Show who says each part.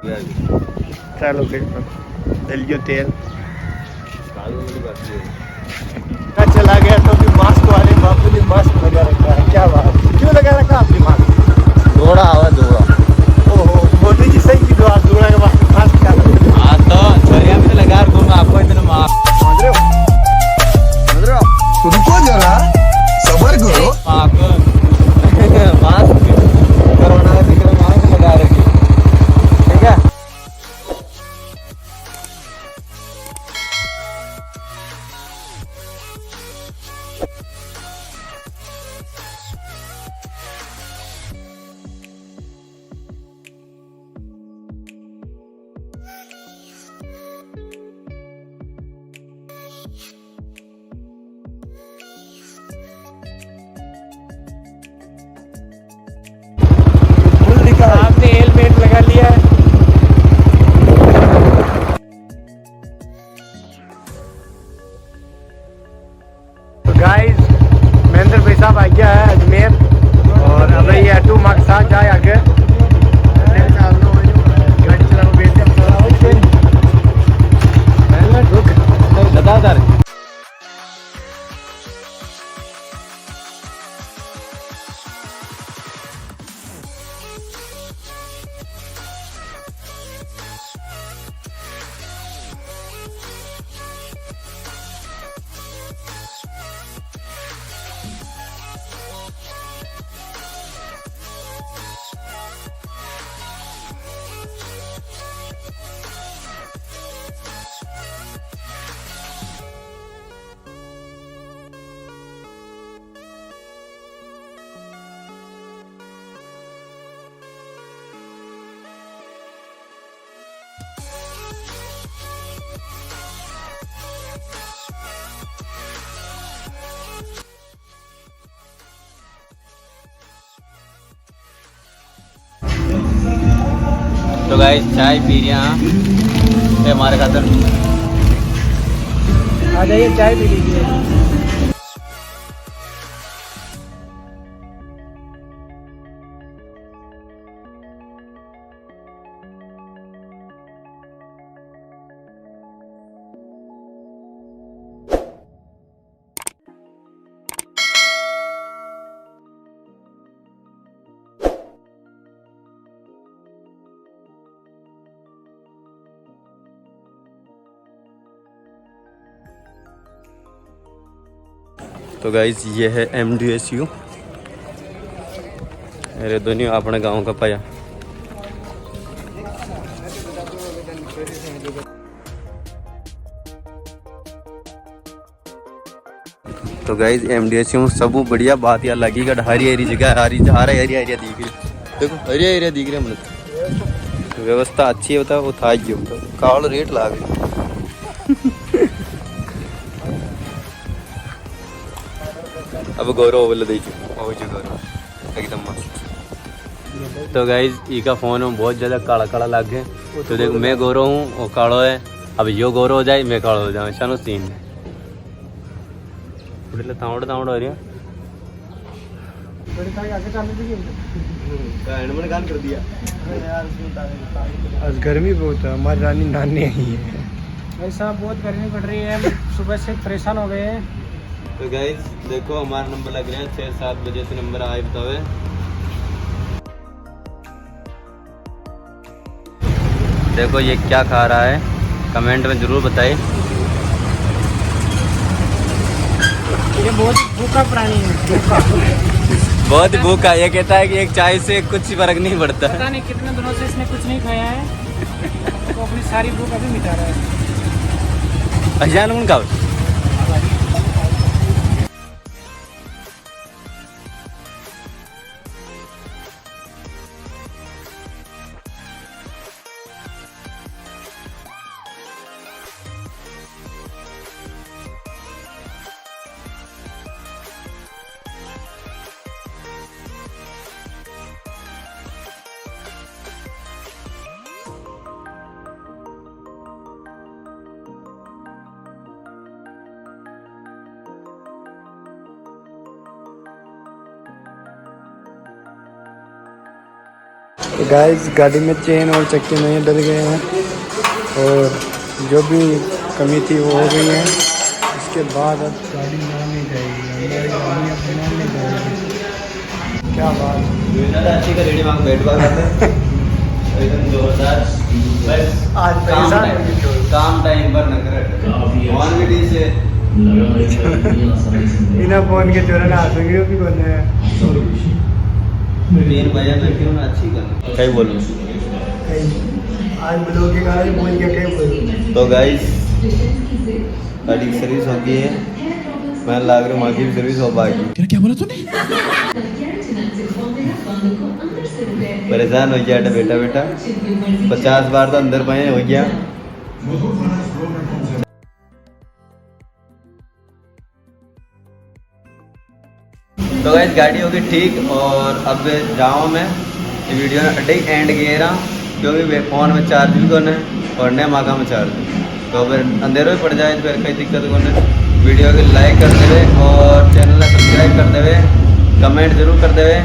Speaker 1: चलो फिर तो डलियो तेल चला गया तो भी मास्क वाले बापू ने मास्क लगा रखा है। क्या बात, क्यों लगा रखा आपने मास्क?
Speaker 2: दौड़ा आवा दौड़ा।
Speaker 1: ओहो, मोदी जी सही की दुआ, दौड़ा के बाद मास्क क्या लगा?
Speaker 2: हाँ तो बढ़िया भी तो लगा दूंगा आपको इतने मास्क।
Speaker 1: समझ रहे हो?
Speaker 3: रुको जरा, सबर करो।
Speaker 2: मास्क कोरोना के चक्कर में मास्क लगा रखी, ठीक है।
Speaker 1: आपने हेलमेट लगा लिया है। तो गाइस महेंद्र भाई साहब आ गया है अजमेर और अब ये ऑटो मार्ग साथ जाए आगे।
Speaker 2: लगातार तो गाइस चाय पी रहे हैं हमारे खातर।
Speaker 1: आ जाइए चाय पी लीजिए।
Speaker 2: तो गाइस ये है MDSU मेरे दोनों अपने गांव का पाया। तो गाइस MDSU में सब बढ़िया बात यार लगी का हरी हरी जगह हरी हरी हरी दिख रही। देखो हरी हरी दिख रही मतलब व्यवस्था अच्छी होता है वो था ही होता कावड़ रेट ला गई। अब गौरव बोले देखिए गौरव एकदम मस्त। तो गाइज ई का फोन में बहुत ज़्यादा काला काला लग गए। तो देखो मैं गौरव हूँ वो कालो है। अब यो गौरव हो जाए मैं कालो हो जाऊँ शानो सीन है। तावड़ तावड़ हो रही है कर दिया।
Speaker 1: आज गर्मी बहुत है, हमारी रानी नानी आई है।
Speaker 4: भाई साहब बहुत गर्मी पड़ रही है, सुबह से परेशान हो गए हैं।
Speaker 2: तो गाइज देखो हमारा नंबर लग रहा है 6-7 बजे से नंबर आए बतावे। देखो ये क्या खा रहा है कमेंट में ज़रूर बताइए।
Speaker 4: ये बहुत भूखा प्राणी है, भूखा
Speaker 2: बहुत भूखा। ये कहता है कि एक चाय से कुछ फर्क नहीं पड़ता।
Speaker 4: पता नहीं कितने दिनों से इसने कुछ नहीं खाया है, तो अपनी सारी भूख अभी मिटा रहा है।
Speaker 2: अजान उनका
Speaker 1: तो गाइस गाड़ी में चेन और चक्के नहीं डल गए हैं और जो भी कमी थी वो हो गई है। इसके बाद अब गाड़ी बनानी जाएगी, अंदर गाड़ी अब बनानी जाएगी। क्या बात
Speaker 2: अच्छी का रेडी मांग बैठ बात एकदम जोरदार बस
Speaker 1: आज पैसा
Speaker 2: काम टाइम पर नकर ऑन वीडियो से
Speaker 1: बिना फोन के चोरा ना वीडियो भी करना है।
Speaker 2: 3 बजे में क्यों ना अच्छी कर कहीं बोलूँ
Speaker 1: आज ब्लॉग के गाड़ी बोल के कहीं बोलूँ।
Speaker 2: तो गाइस गाड़ी की सर्विस हो गई है, मैं लाग रहा हूँ की भी सर्विस हो पाएगी।
Speaker 3: क्या बोला तूने?
Speaker 2: परेशान हो गया बेटा बेटा 50 बार तो अंदर पाए हो गया। तो गाइस गाड़ी होगी ठीक और अब जाऊँ मैं ये वीडियो अड्डे एंड किए रहा क्योंकि फ़ोन में चार्ज भी करना है और नया माका में चार्ज तो फिर अंधेरों ही पड़ जाए तो फिर कोई दिक्कत को वीडियो को लाइक कर देवे और चैनल सब्सक्राइब कर देवे, कमेंट जरूर कर देवे।